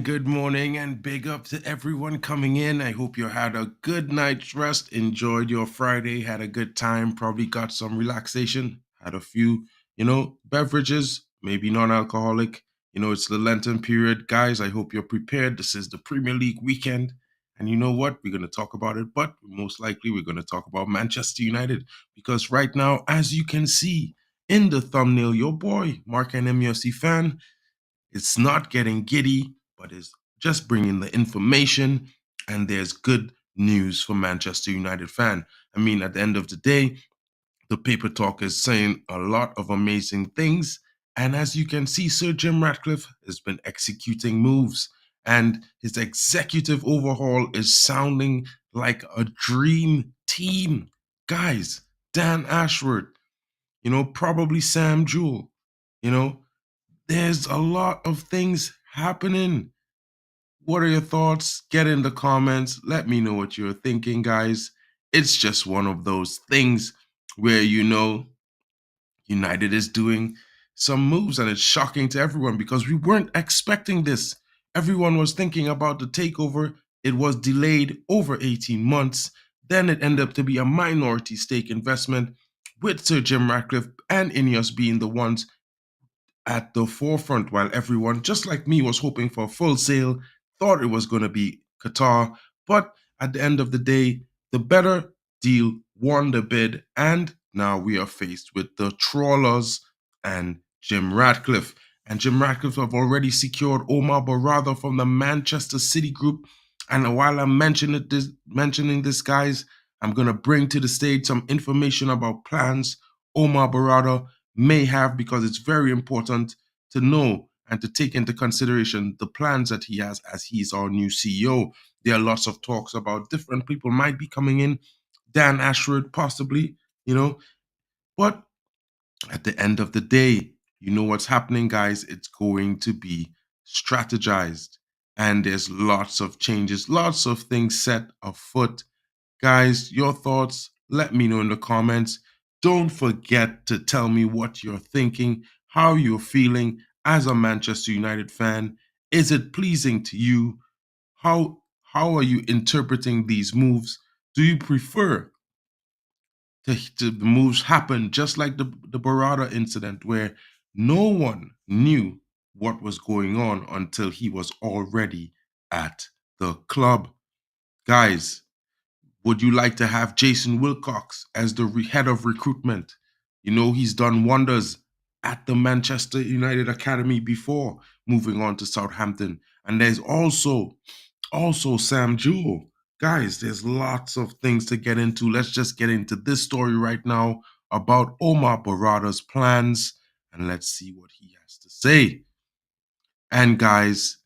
and big up to everyone coming in. I hope you had a good night's rest, enjoyed your Friday, had a good time, probably got some relaxation, had a few, beverages, maybe non-alcoholic. It's the Lenten period. Guys, I hope you're prepared. This is the Premier League weekend. And you know what? We're going to talk about it, but most likely we're going to talk about Manchester United because right now, as you can see in the thumbnail, your boy, Mark and MUFC fan, it's not getting giddy, but is just bringing the information. And there's good news for Manchester United fan. I mean, at the end of the day, the paper talk is saying a lot of amazing things. And as you can see, Sir Jim Ratcliffe has been executing moves. And his executive overhaul is sounding like a dream team. Guys, Dan Ashworth, probably Sam Jewell, you know, there's a lot of things happening. What are your thoughts? Get in the comments. Let me know what you're thinking, guys. It's just one of those things where United is doing some moves and it's shocking to everyone because we weren't expecting this. Everyone was thinking about the takeover. It was delayed over 18 months. Then it ended up to be a minority stake investment with Sir Jim Ratcliffe and Ineos being the ones at the forefront, while everyone, just like me, was hoping for a full sale, thought it was going to be Qatar. But at the end of the day, the better deal won the bid, and now we are faced with the trawlers and Jim Ratcliffe. And Jim Ratcliffe have already secured OMAR BERRADA from the Manchester City group. And while I'm mentioning this, guys, I'm going to bring to the stage some information about plans OMAR BERRADA may have, because it's very important to know and to take into consideration the plans that he has as he's our new CEO. There are lots of talks about different people might be coming in, Dan Ashworth possibly, but at the end of the day, you know what's happening, guys. It's going to be strategized, and there's lots of changes, lots of things set afoot. Guys, your thoughts, let me know in the comments. Don't forget to tell me what you're thinking, how you're feeling as a Manchester United fan. Is it pleasing to you? How are you interpreting these moves? Do you prefer the moves happen just like the Barada incident, where no one knew what was going on until he was already at the club? Guys, would you like to have Jason Wilcox as the head of recruitment? He's done wonders at the Manchester United Academy before moving on to Southampton. And there's also Sam Jewell. Guys, there's lots of things to get into. Let's just get into this story right now about Omar Barada's plans, and let's see what he has to say. And guys,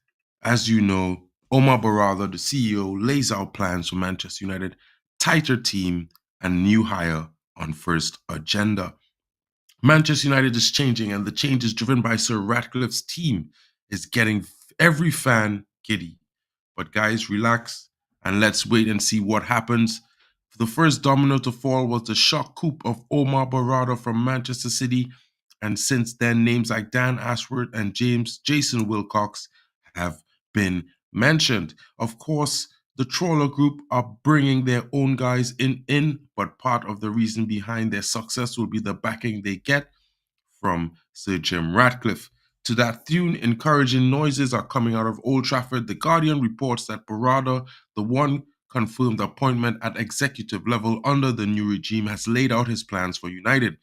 as you know, Omar Barada, the CEO, lays out plans for Manchester United, tighter team, and new hire on first agenda. Manchester United is changing, and the change is driven by Sir Ratcliffe's team is getting every fan giddy. But guys, relax and let's wait and see what happens. The first domino to fall was the shock coup of Omar Barada from Manchester City, and since then, names like Dan Ashworth and Jason Wilcox have been mentioned. Of course, the Trawler Group are bringing their own guys in, but part of the reason behind their success will be the backing they get from Sir Jim Ratcliffe. To that tune, encouraging noises are coming out of Old Trafford. The Guardian reports that Barada, the one confirmed appointment at executive level under the new regime, has laid out his plans for United.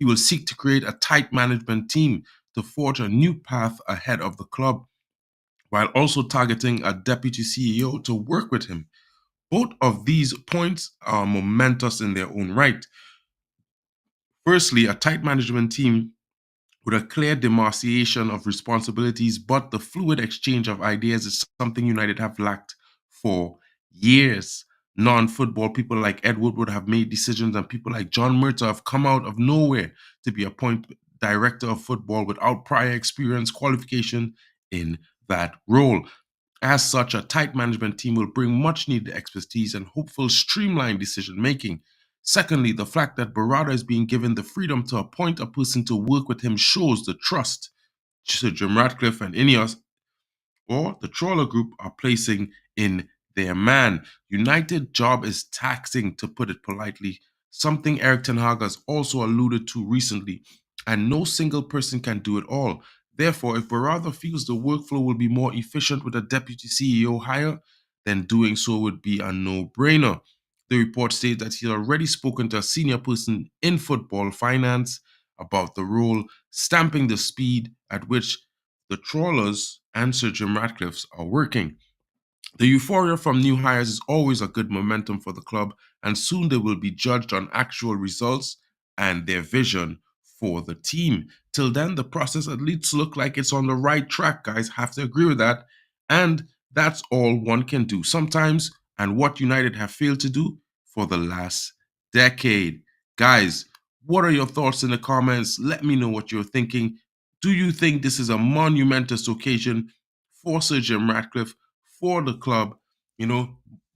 He will seek to create a tight management team to forge a new path ahead of the club, while also targeting a deputy CEO to work with him. Both of these points are momentous in their own right. Firstly, a tight management team with a clear demarcation of responsibilities, but the fluid exchange of ideas is something United have lacked for years. Non-football people like Ed Woodward have made decisions, and people like John Murtaugh have come out of nowhere to be appointed director of football without prior experience, qualification in that role. As such, a tight management team will bring much needed expertise and hopeful streamlined decision making. Secondly, the fact that Barada is being given the freedom to appoint a person to work with him shows the trust Sir Jim Ratcliffe and Ineos or the trawler group are placing in their man. United job is taxing, to put it politely, something Eric Ten Hag has also alluded to recently, and no single person can do it all. Therefore, if Berrada feels the workflow will be more efficient with a deputy CEO hire, then doing so would be a no-brainer. The report states that he had already spoken to a senior person in football finance about the role, stamping the speed at which the trawlers and Sir Jim Ratcliffe's are working. The euphoria from new hires is always a good momentum for the club, and soon they will be judged on actual results and their vision for the team. Till then, the process at least look like it's on the right track, guys. Have to agree with that. And that's all one can do sometimes, and what United have failed to do for the last decade. Guys, what are your thoughts in the comments? Let me know what you're thinking. Do you think this is a monumentous occasion for Sir Jim Ratcliffe, for the club,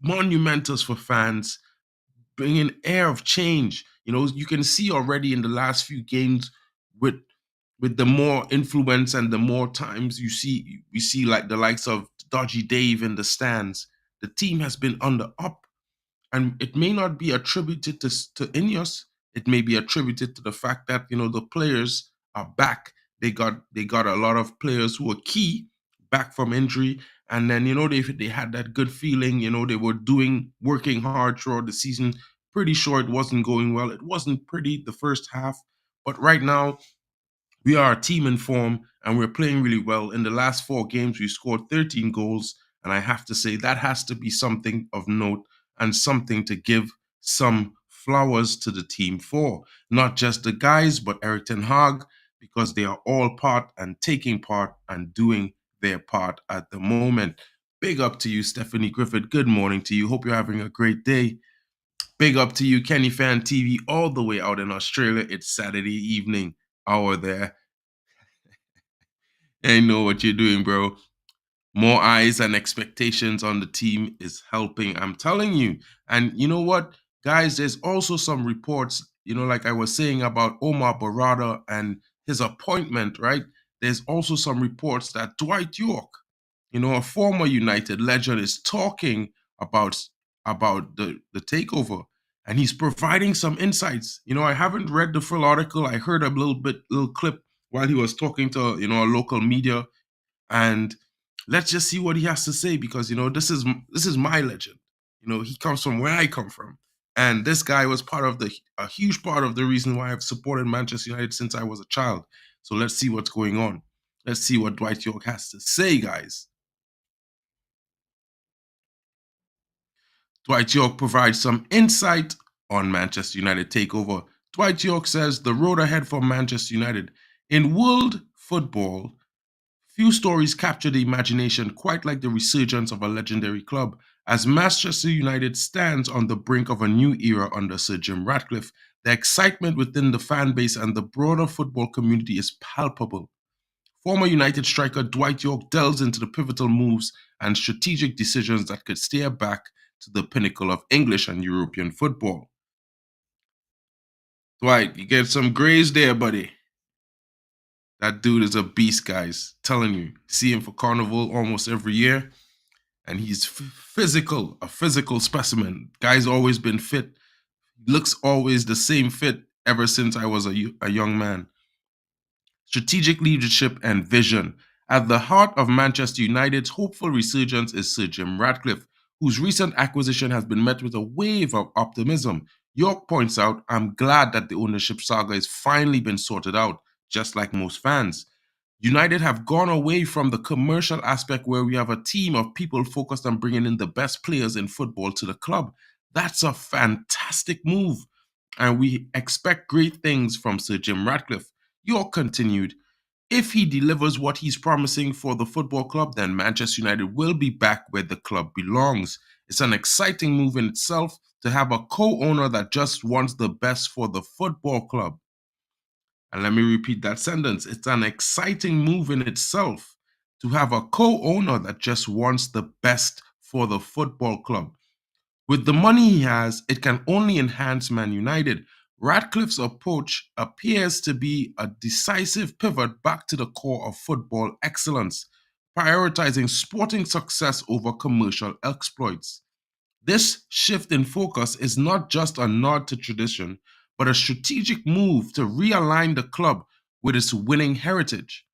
monumentous for fans, bring an air of change? You can see already in the last few games with the more influence and the more times we see like the likes of Dodgy Dave in the stands. The team has been on the up, and it may not be attributed to Ineos. It may be attributed to the fact that the players are back. They got a lot of players who were key back from injury, and then they had that good feeling. They were working hard throughout the season. Pretty sure it wasn't going well. It wasn't pretty the first half, but right now we are a team in form and we're playing really well. In the last 4 games, we scored 13 goals. And I have to say that has to be something of note and something to give some flowers to the team for. Not just the guys, but Eric Ten Hag, because they are all part and taking part and doing their part at the moment. Big up to you, Stephanie Griffith. Good morning to you. Hope you're having a great day. Big up to you, Kenny Fan TV, all the way out in Australia. It's Saturday evening hour there. I know what you're doing, bro. More eyes and expectations on the team is helping. I'm telling you. And you know what, guys? There's also some reports, like I was saying about Omar Berrada and his appointment, right? There's also some reports that Dwight York, a former United legend, is talking about the takeover, and he's providing some insights. I haven't read the full article. I heard a little clip while he was talking to a local media, and let's just see what he has to say, because this is my legend. He comes from where I come from, and this guy was a huge part of the reason why I've supported Manchester United since I was a child. So let's see what's going on. Let's see what Dwight York has to say, guys. Dwight York provides some insight on Manchester United takeover. Dwight York says the road ahead for Manchester United. In world football, few stories capture the imagination quite like the resurgence of a legendary club. As Manchester United stands on the brink of a new era under Sir Jim Ratcliffe, the excitement within the fan base and the broader football community is palpable. Former United striker Dwight York delves into the pivotal moves and strategic decisions that could steer back to the pinnacle of English and European football. Dwight, you get some grays there, buddy. That dude is a beast, guys. Telling you. See him for Carnival almost every year. And he's physical, a physical specimen. Guy's always been fit. Looks always the same fit ever since I was a young man. Strategic leadership and vision. At the heart of Manchester United's hopeful resurgence is Sir Jim Ratcliffe, whose recent acquisition has been met with a wave of optimism. York points out, I'm glad that the ownership saga has finally been sorted out, just like most fans. United have gone away from the commercial aspect where we have a team of people focused on bringing in the best players in football to the club. That's a fantastic move, and we expect great things from Sir Jim Ratcliffe. York continued, if he delivers what he's promising for the football club, then Manchester United will be back where the club belongs. It's an exciting move in itself to have a co-owner that just wants the best for the football club. And let me repeat that sentence. It's an exciting move in itself to have a co-owner that just wants the best for the football club. With the money he has, it can only enhance Man United. Ratcliffe's approach appears to be a decisive pivot back to the core of football excellence. prioritizing sporting success over commercial exploits. This shift in focus is not just a nod to tradition, but a strategic move to realign the club with its winning heritage.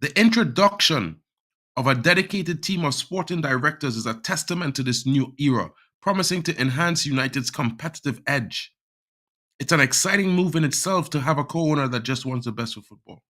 The introduction of a dedicated team of sporting directors is a testament to this new era, promising to enhance United's competitive edge. It's an exciting move in itself to have a co-owner that just wants the best for football.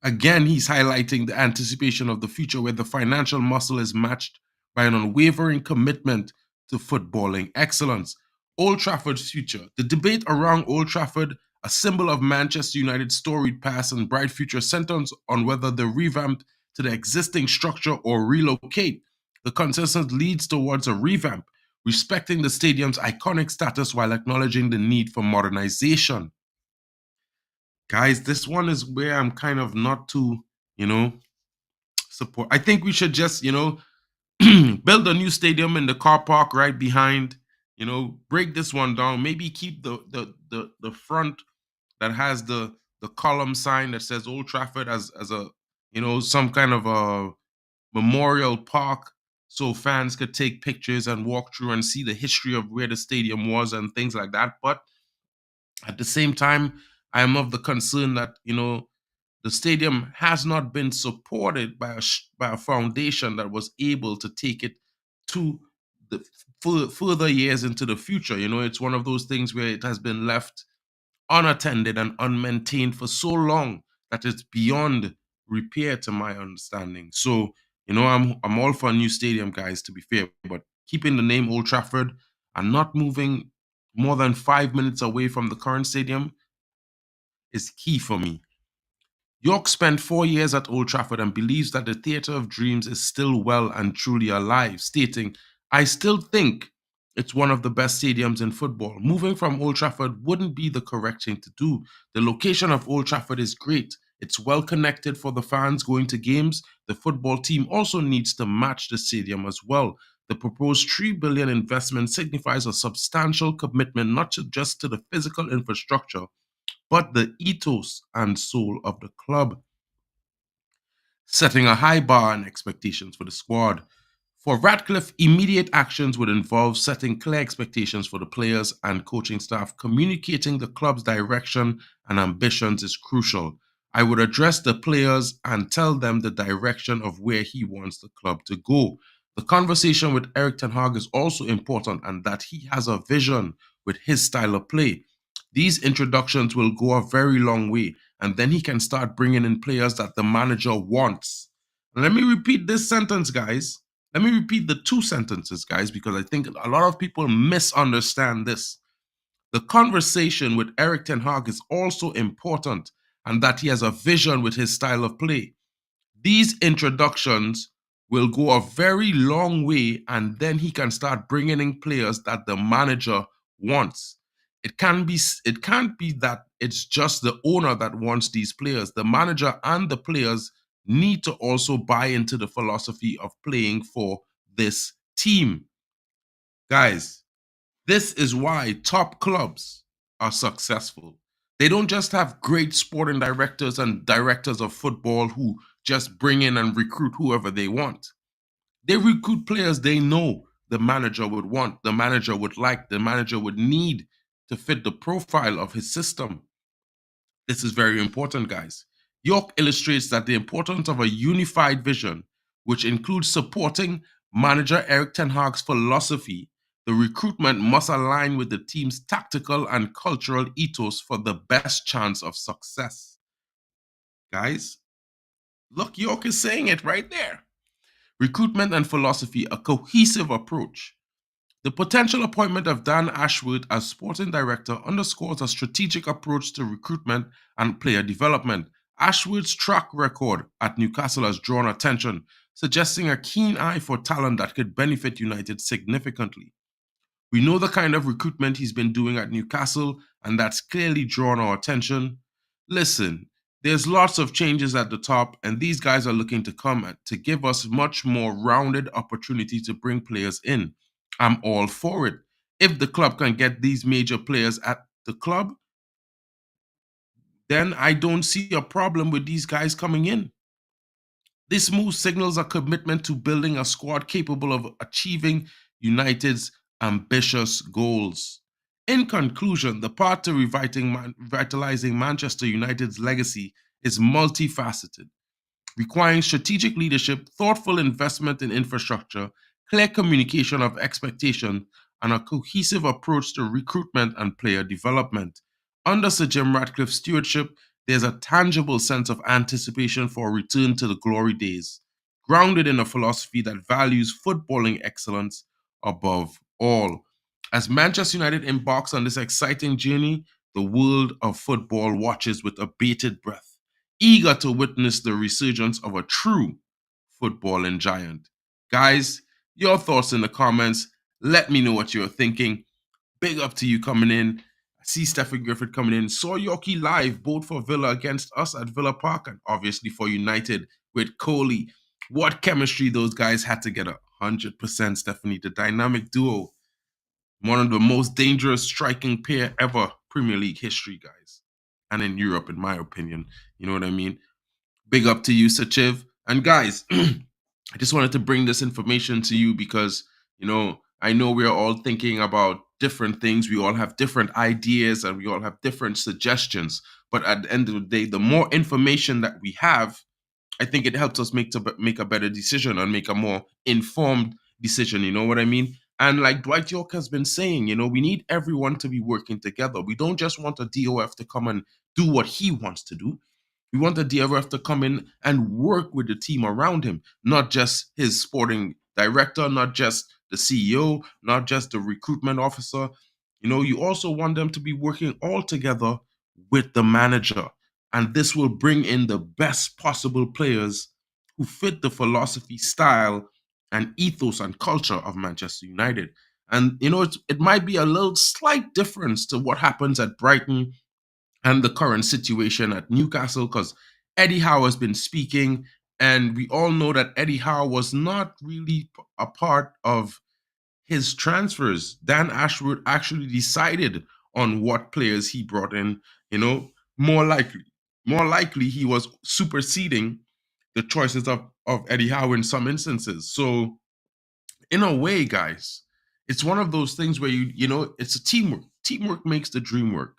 Again, he's highlighting the anticipation of the future where the financial muscle is matched by an unwavering commitment to footballing excellence. Old Trafford's future. The debate around Old Trafford, a symbol of Manchester United's storied past and bright future, centers on whether they revamp to the existing structure or relocate. The consensus leads towards a revamp, respecting the stadium's iconic status while acknowledging the need for modernization. Guys, this one is where I'm kind of not too, you know, support. I think we should just, build a new stadium in the car park right behind, break this one down, maybe keep the front that has the column sign that says Old Trafford as a, some kind of a memorial park so fans could take pictures and walk through and see the history of where the stadium was and things like that. But at the same time, I am of the concern that, the stadium has not been supported by by a foundation that was able to take it to the further years into the future. It's one of those things where it has been left unattended and unmaintained for so long that it's beyond repair, to my understanding. So, I'm all for a new stadium, guys. To be fair, but keeping the name Old Trafford and not moving more than 5 minutes away from the current stadium is key for me. York spent 4 years at Old Trafford and believes that the Theatre of Dreams is still well and truly alive, stating, I still think it's one of the best stadiums in football. Moving from Old Trafford wouldn't be the correct thing to do. The location of Old Trafford is great. It's well connected for the fans going to games. The football team also needs to match the stadium as well. The proposed 3 billion investment signifies a substantial commitment just to the physical infrastructure, but the ethos and soul of the club, setting a high bar and expectations for the squad. For Ratcliffe, immediate actions would involve setting clear expectations for the players and coaching staff. Communicating the club's direction and ambitions is crucial. I would address the players and tell them the direction of where he wants the club to go. The conversation with Eric Ten Hag is also important, and that he has a vision with his style of play. These introductions will go a very long way, and then he can start bringing in players that the manager wants. And let me repeat this sentence, guys. Let me repeat the two sentences, guys, because I think a lot of people misunderstand this. The conversation with Eric Ten Hag is also important, and that he has a vision with his style of play. These introductions will go a very long way, and then he can start bringing in players that the manager wants. It can't be that it's just the owner that wants these players. The manager and the players need to also buy into the philosophy of playing for this team. Guys, this is why top clubs are successful. They don't just have great sporting directors and directors of football who just bring in and recruit whoever they want. They recruit players they know the manager would want, the manager would like, the manager would need to fit the profile of his system. This is very important, guys. York illustrates that the importance of a unified vision, which includes supporting manager Eric Ten Hag's philosophy. The recruitment must align with the team's tactical and cultural ethos for the best chance of success. Guys, look, York is saying it right there. Recruitment and philosophy, a cohesive approach. The potential appointment of Dan Ashworth as sporting director underscores a strategic approach to recruitment and player development. Ashworth's track record at Newcastle has drawn attention, suggesting a keen eye for talent that could benefit United significantly. We know the kind of recruitment he's been doing at Newcastle, and that's clearly drawn our attention. Listen, there's lots of changes at the top, and these guys are looking to come to give us much more rounded opportunity to bring players in. I'm all for it. If the club can get these major players at the club, then I don't see a problem with these guys coming in. This move signals a commitment to building a squad capable of achieving United's ambitious goals. In conclusion, the path to revitalizing Manchester United's legacy is multifaceted, requiring strategic leadership, thoughtful investment in infrastructure, clear communication of expectation, and a cohesive approach to recruitment and player development. Under Sir Jim Ratcliffe's stewardship, there's a tangible sense of anticipation for a return to the glory days, grounded in a philosophy that values footballing excellence above all. As Manchester United embarks on this exciting journey, the world of football watches with a bated breath, eager to witness the resurgence of a true footballing giant. Guys, your thoughts in the comments. Let me know what you're thinking. Big up to you coming in. I see Stephen Griffith coming in. Saw Yorkie live, both for Villa against us at Villa Park and obviously for United with Coley. What chemistry those guys had together. 100%, Stephanie. The dynamic duo. One of the most dangerous striking pair ever Premier League history, guys. And in Europe, in my opinion. You know what I mean? Big up to you, Sachiv. And guys, I just wanted to bring this information to you because, I know we're all thinking about different things. We all have different ideas and we all have different suggestions. But at the end of the day, the more information that we have, I think it helps us make a better decision and make a more informed decision. You know what I mean? And like Dwight York has been saying, we need everyone to be working together. We don't just want a DOF to come and do what he wants to do. We want the DRF to come in and work with the team around him, not just his sporting director, not just the CEO, not just the recruitment officer. You also want them to be working all together with the manager. And this will bring in the best possible players who fit the philosophy, style, and ethos and culture of Manchester United. And, it might be a little slight difference to what happens at Brighton and the current situation at Newcastle because Eddie Howe has been speaking, and we all know that Eddie Howe was not really a part of his transfers. Dan Ashworth actually decided on what players he brought in. More likely he was superseding the choices of Eddie Howe in some instances. So in a way, guys, it's one of those things where it's a teamwork. Teamwork makes the dream work,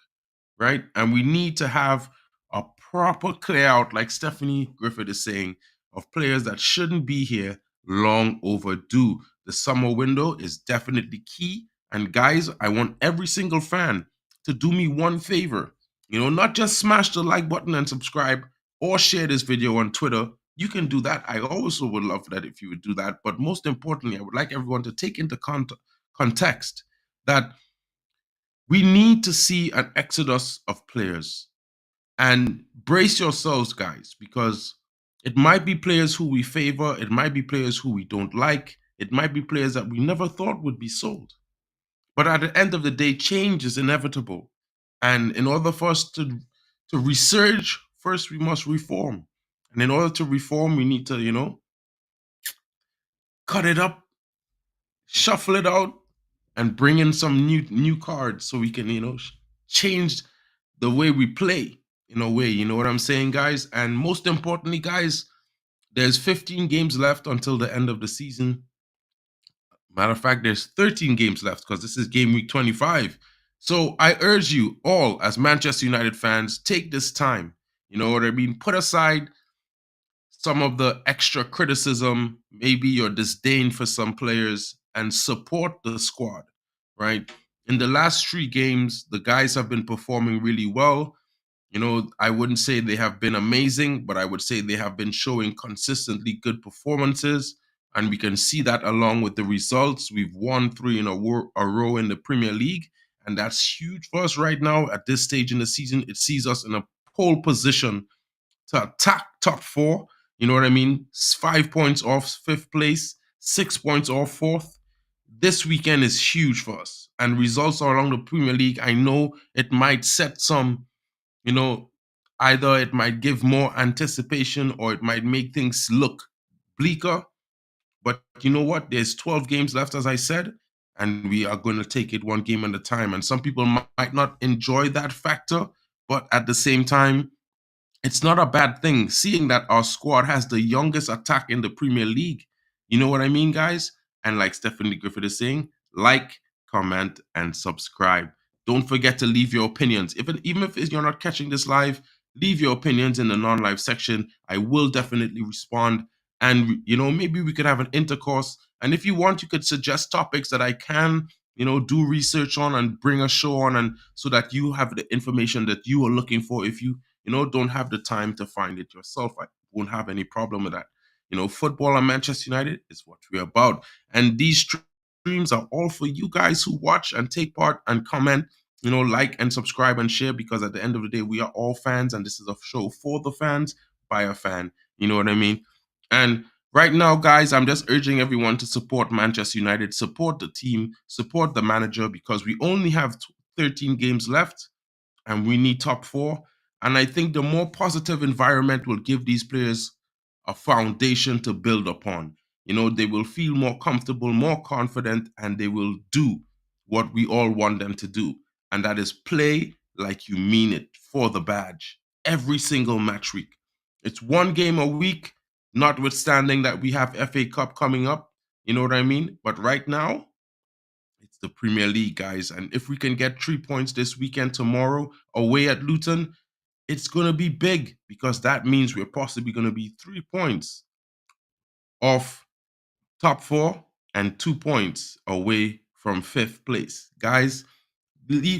right? And we need to have a proper clear out, like Stephanie Griffith is saying, of players that shouldn't be here long overdue. The summer window is definitely key. And guys, I want every single fan to do me one favor. Not just smash the like button and subscribe or share this video on Twitter. You can do that. I also would love that if you would do that. But most importantly, I would like everyone to take into context that we need to see an exodus of players. And brace yourselves, guys, because it might be players who we favor, it might be players who we don't like, it might be players that we never thought would be sold. But at the end of the day, change is inevitable. And in order for us to resurge, first we must reform. And in order to reform, we need to, cut it up, shuffle it out, and bring in some new cards so we can, change the way we play in a way. You know what I'm saying, guys? And most importantly, guys, there's 15 games left until the end of the season. Matter of fact, there's 13 games left because this is game week 25. So I urge you all, as Manchester United fans, take this time. You know what I mean? Put aside some of the extra criticism, maybe your disdain for some players, and support the squad, right? In the last 3 games, the guys have been performing really well. I wouldn't say they have been amazing, but I would say they have been showing consistently good performances. And we can see that along with the results. We've won 3 in a row in the Premier League. And that's huge for us right now at this stage in the season. It sees us in a pole position to attack top 4. You know what I mean? 5 points off 5th place, 6 points off 4th. This weekend is huge for us. And results along the Premier League, I know it might set some, either it might give more anticipation or it might make things look bleaker. But you know what? There's 12 games left, as I said, and we are going to take it one game at a time. And some people might not enjoy that factor, but at the same time, it's not a bad thing seeing that our squad has the youngest attack in the Premier League. You know what I mean, guys? And like Stephanie Griffith is saying, like, comment, and subscribe. Don't forget to leave your opinions. Even if you're not catching this live, leave your opinions in the non-live section. I will definitely respond. And maybe we could have an intercourse. And if you want, you could suggest topics that I can, do research on and bring a show on, and so that you have the information that you are looking for. If you don't have the time to find it yourself, I won't have any problem with that. Football and Manchester United is what we're about. And these streams are all for you guys who watch and take part and comment, like and subscribe and share, because at the end of the day, we are all fans, and this is a show for the fans by a fan. You know what I mean? And right now, guys, I'm just urging everyone to support Manchester United, support the team, support the manager, because we only have 13 games left and we need top four. And I think the more positive environment will give these players a foundation to build upon. They will feel more comfortable, more confident, and they will do what we all want them to do. And that is play like you mean it for the badge every single match week. It's one game a week, notwithstanding that we have FA Cup coming up. You know what I mean? But right now, it's the Premier League, guys. And if we can get 3 points this weekend, tomorrow, away at Luton, it's going to be big, because that means we're possibly going to be 3 points off top four and 2 points away from fifth place. Guys,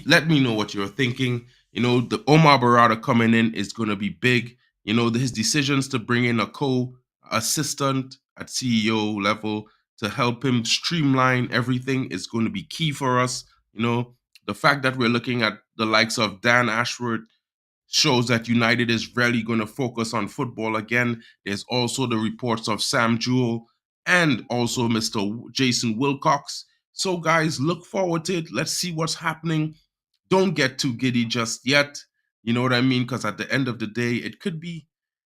let me know what you're thinking. The OMAR BERRADA coming in is going to be big. His decisions to bring in a co-assistant at CEO level to help him streamline everything is going to be key for us. The fact that we're looking at the likes of Dan Ashworth shows that United is really going to focus on football again. There's also the reports of Sam Jewell and also Mr. Jason Wilcox. So, guys, look forward to it. Let's see what's happening. Don't get too giddy just yet. You know what I mean? Because at the end of the day, it could be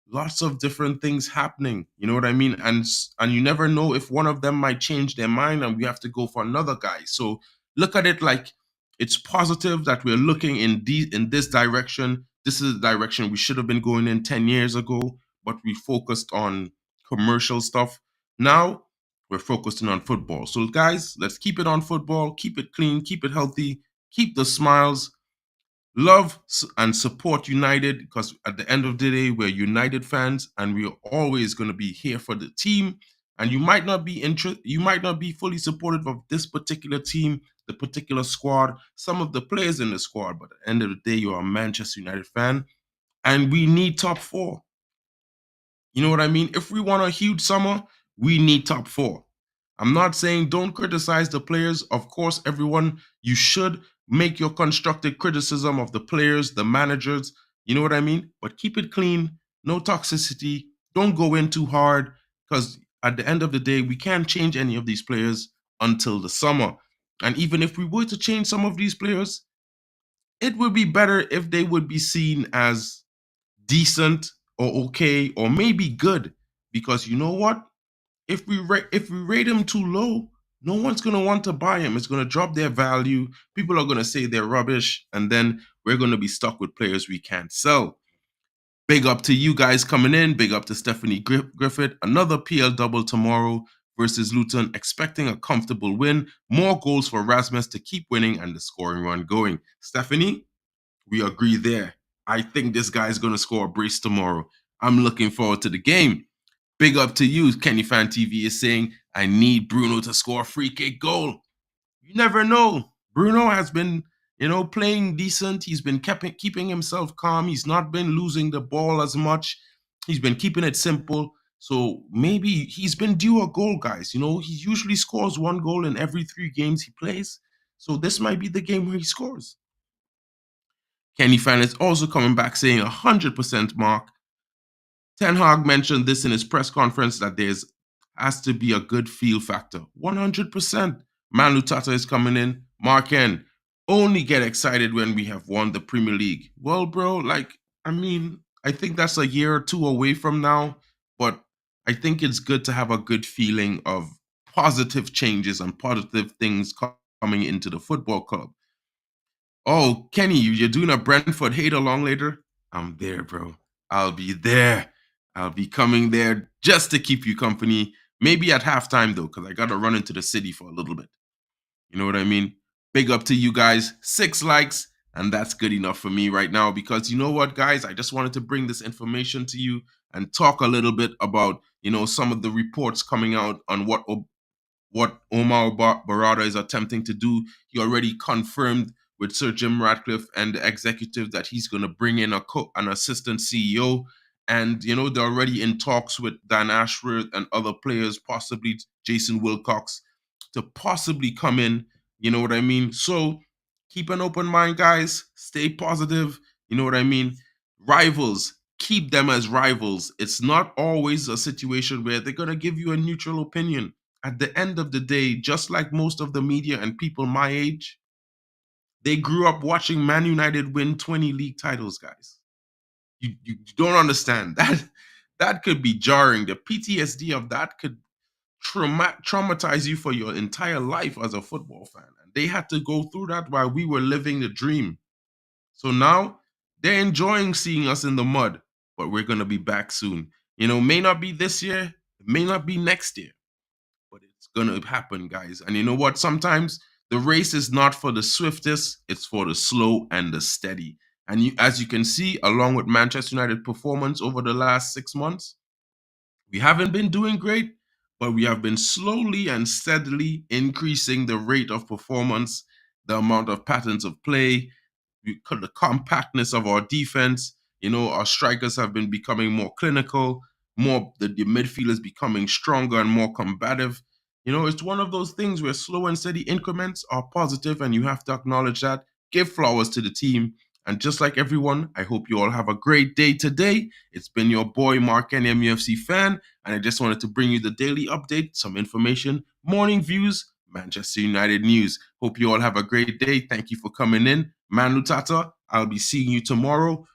lots of different things happening. You know what I mean? And you never know if one of them might change their mind and we have to go for another guy. So look at it like it's positive that we're looking in this direction. This is the direction we should have been going in 10 years ago, but we focused on commercial stuff. Now we're focusing on football. So guys, let's keep it on football, keep it clean, keep it healthy, keep the smiles. Love and support United, because at the end of the day, we're United fans and we're always going to be here for the team. And you might not be fully supportive of this particular team, the particular squad, some of the players in the squad, but at the end of the day, you're a Manchester United fan and we need top four. You know what I mean? If we want a huge summer, we need top four. I'm not saying don't criticize the players. Of course, everyone, you should make your constructive criticism of the players, the managers. You know what I mean? But keep it clean, no toxicity. Don't go in too hard, because at the end of the day, we can't change any of these players until the summer. And even if we were to change some of these players, it would be better if they would be seen as decent or okay or maybe good, because you know what, if we rate him too low, no one's going to want to buy him. It's going to drop their value. People are going to say they're rubbish, and then we're going to be stuck with players we can't sell. Big up to you guys coming in. Big up to Stephanie Griffith. Another PL double tomorrow versus Luton, expecting a comfortable win. More goals for Rasmus to keep winning and the scoring run going. Stephanie, we agree there. I think this guy's going to score a brace tomorrow. I'm looking forward to the game. Big up to you. Kenny Fan TV is saying, I need Bruno to score a free kick goal. You never know. Bruno has been, playing decent. He's been keeping himself calm. He's not been losing the ball as much. He's been keeping it simple. So maybe he's been due a goal, guys. He usually scores one goal in every 3 games he plays. So this might be the game where he scores. Kenny Fan is also coming back saying 100% Mark. Ten Hag mentioned this in his press conference that has to be a good feel factor. 100%. Manu Tata is coming in. Mark N. Only get excited when we have won the Premier League. Well, bro, I think that's a year or two away from now, but I think it's good to have a good feeling of positive changes and positive things coming into the football club. Oh, Kenny, you're doing a Brentford hate along later? I'm there, bro. I'll be there. I'll be coming there just to keep you company. Maybe at halftime though, because I got to run into the city for a little bit. You know what I mean? Big up to you guys. 6 likes, and that's good enough for me right now because you know what, guys? I just wanted to bring this information to you and talk a little bit about, some of the reports coming out on what Omar BERRADA is attempting to do. He already confirmed with Sir Jim Ratcliffe and the executive that he's going to bring in an assistant CEO. And, they're already in talks with Dan Ashworth and other players, possibly Jason Wilcox, to possibly come in. You know what I mean? So keep an open mind, guys. Stay positive. You know what I mean? Rivals, keep them as rivals. It's not always a situation where they're going to give you a neutral opinion. At the end of the day, just like most of the media and people my age, they grew up watching Man United win 20 league titles, guys. You don't understand. That could be jarring. The PTSD of that could traumatize you for your entire life as a football fan. And they had to go through that while we were living the dream. So now they're enjoying seeing us in the mud, but we're going to be back soon. May not be this year, it may not be next year, but it's going to happen, guys. And you know what? Sometimes the race is not for the swiftest, it's for the slow and the steady. And as you can see, along with Manchester United performance over the last 6 months, we haven't been doing great, but we have been slowly and steadily increasing the rate of performance, the amount of patterns of play, the compactness of our defense. Our strikers have been becoming more clinical, the midfield is becoming stronger and more combative. It's one of those things where slow and steady increments are positive, and you have to acknowledge that. Give flowers to the team. And just like everyone, I hope you all have a great day today. It's been your boy, Mark N, MUFC fan, and I just wanted to bring you the daily update, some information, morning views, Manchester United news. Hope you all have a great day. Thank you for coming in. Manu Tata, I'll be seeing you tomorrow.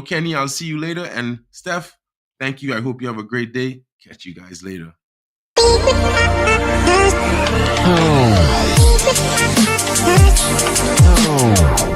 Kenny, I'll see you later. And Steph, thank you. I hope you have a great day. Catch you guys later. Oh.